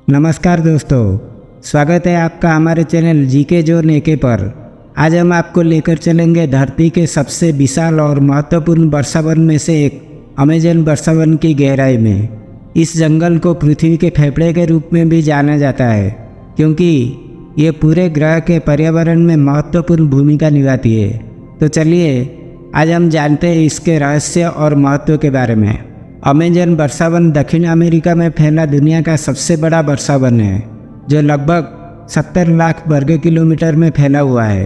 नमस्कार दोस्तों, स्वागत है आपका हमारे चैनल जीके जोन एके पर। आज हम आपको लेकर चलेंगे धरती के सबसे विशाल और महत्वपूर्ण वर्षावन में से एक अमेजन वर्षावन की गहराई में। इस जंगल को पृथ्वी के फेफड़े के रूप में भी जाना जाता है, क्योंकि ये पूरे ग्रह के पर्यावरण में महत्वपूर्ण भूमिका निभाती है। तो चलिए आज हम जानते हैं इसके रहस्य और महत्व के बारे में। अमेजन वर्षावन दक्षिण अमेरिका में फैला दुनिया का सबसे बड़ा वर्षावन है, जो लगभग 70 लाख वर्ग किलोमीटर में फैला हुआ है।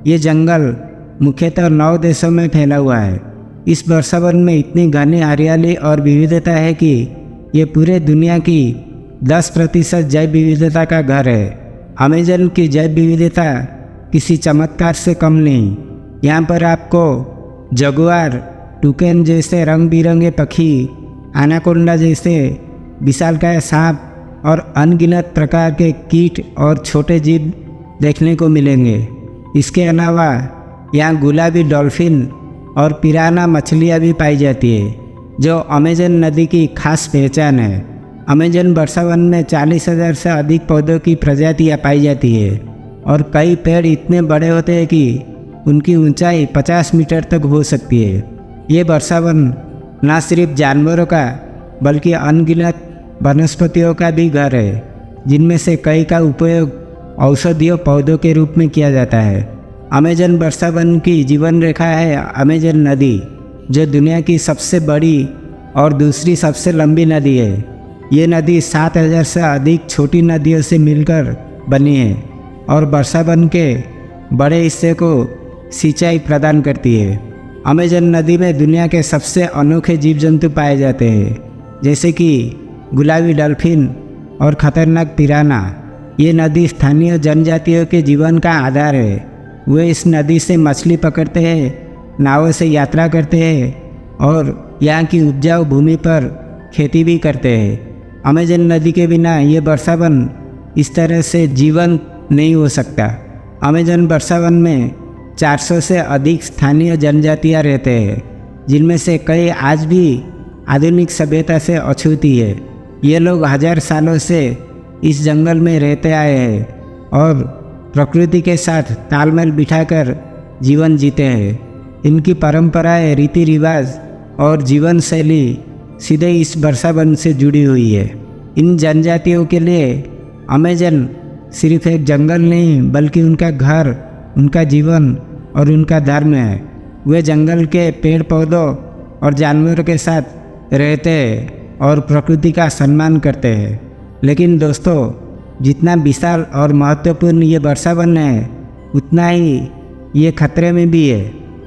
ये जंगल मुख्यतः 9 देशों में फैला हुआ है। इस वर्षावन में इतनी घनी हरियाली और विविधता है कि ये पूरे दुनिया की 10% जैव विविधता का घर है। अमेजन की जैव विविधता किसी चमत्कार से कम नहीं। यहाँ पर आपको जगुआर, टुकेन जैसे रंग बिरंगे पक्षी, एनाकोंडा जैसे विशालकाय सांप और अनगिनत प्रकार के कीट और छोटे जीव देखने को मिलेंगे। इसके अलावा यहाँ गुलाबी डॉल्फिन और पिराना मछलियाँ भी पाई जाती है, जो अमेजन नदी की खास पहचान है। अमेजन वर्षावन में 40,000 से अधिक पौधों की प्रजातियाँ पाई जाती है और कई पेड़ इतने बड़े होते हैं कि उनकी ऊंचाई 50 मीटर तक हो सकती है। ये वर्षावन न सिर्फ जानवरों का बल्कि अनगिनत वनस्पतियों का भी घर है, जिनमें से कई का उपयोग औषधीय पौधों के रूप में किया जाता है। अमेजन वर्षावन की जीवन रेखा है अमेजन नदी, जो दुनिया की सबसे बड़ी और दूसरी सबसे लंबी नदी है। ये नदी 7,000 से अधिक छोटी नदियों से मिलकर बनी है और वर्षावन के बड़े हिस्से को सिंचाई प्रदान करती है। अमेजन नदी में दुनिया के सबसे अनोखे जीव जंतु पाए जाते हैं, जैसे कि गुलाबी डॉल्फिन और खतरनाक पिराना। ये नदी स्थानीय जनजातियों के जीवन का आधार है। वे इस नदी से मछली पकड़ते हैं, नावों से यात्रा करते हैं और यहाँ की उपजाऊ भूमि पर खेती भी करते हैं। अमेजन नदी के बिना ये वर्षावन इस तरह से जीवन नहीं हो सकता। अमेजन वर्षावन में 400 से अधिक स्थानीय जनजातियाँ रहते हैं, जिनमें से कई आज भी आधुनिक सभ्यता से अछूती है। ये लोग 1000 सालों से इस जंगल में रहते आए हैं और प्रकृति के साथ तालमेल बिठाकर जीवन जीते हैं। इनकी परंपराएं, रीति रिवाज और जीवन शैली सीधे इस वर्षावन से जुड़ी हुई है। इन जनजातियों के लिए अमेजन सिर्फ एक जंगल नहीं, बल्कि उनका घर, उनका जीवन और उनका धर्म है। वे जंगल के पेड़ पौधों और जानवरों के साथ रहते हैं और प्रकृति का सम्मान करते हैं। लेकिन दोस्तों, जितना विशाल और महत्वपूर्ण ये वर्षावन है, उतना ही ये खतरे में भी है।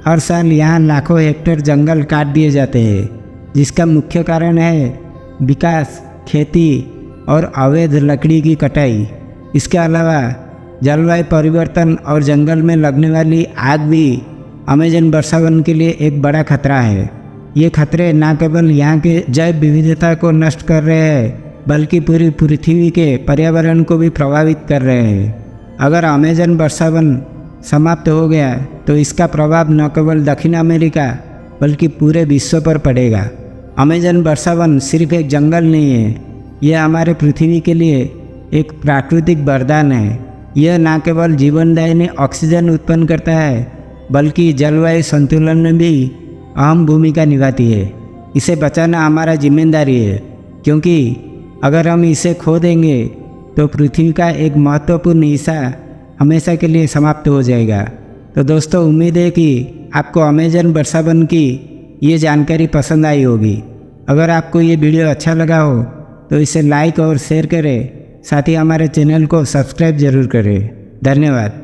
हर साल यहाँ लाखों हेक्टेयर जंगल काट दिए जाते हैं, जिसका मुख्य कारण है विकास, खेती और अवैध लकड़ी की कटाई। इसके अलावा जलवायु परिवर्तन और जंगल में लगने वाली आग भी अमेजन वर्षावन के लिए एक बड़ा खतरा है। ये खतरे न केवल यहाँ के जैव विविधता को नष्ट कर रहे हैं, बल्कि पूरी पृथ्वी के पर्यावरण को भी प्रभावित कर रहे हैं। अगर अमेजन वर्षावन समाप्त हो गया तो इसका प्रभाव न केवल दक्षिण अमेरिका बल्कि पूरे विश्व पर पड़ेगा। अमेजन वर्षावन सिर्फ एक जंगल नहीं है, यह हमारे पृथ्वी के लिए एक प्राकृतिक वरदान है। यह न केवल जीवनदायिनी ऑक्सीजन उत्पन्न करता है, बल्कि जलवायु संतुलन में भी अहम भूमिका निभाती है। इसे बचाना हमारा जिम्मेदारी है, क्योंकि अगर हम इसे खो देंगे तो पृथ्वी का एक महत्वपूर्ण हिस्सा हमेशा के लिए समाप्त हो जाएगा। तो दोस्तों, उम्मीद है कि आपको अमेजन वर्षावन की ये जानकारी पसंद आई होगी। अगर आपको ये वीडियो अच्छा लगा हो तो इसे लाइक और शेयर करें, साथ ही हमारे चैनल को सब्सक्राइब जरूर करें। धन्यवाद।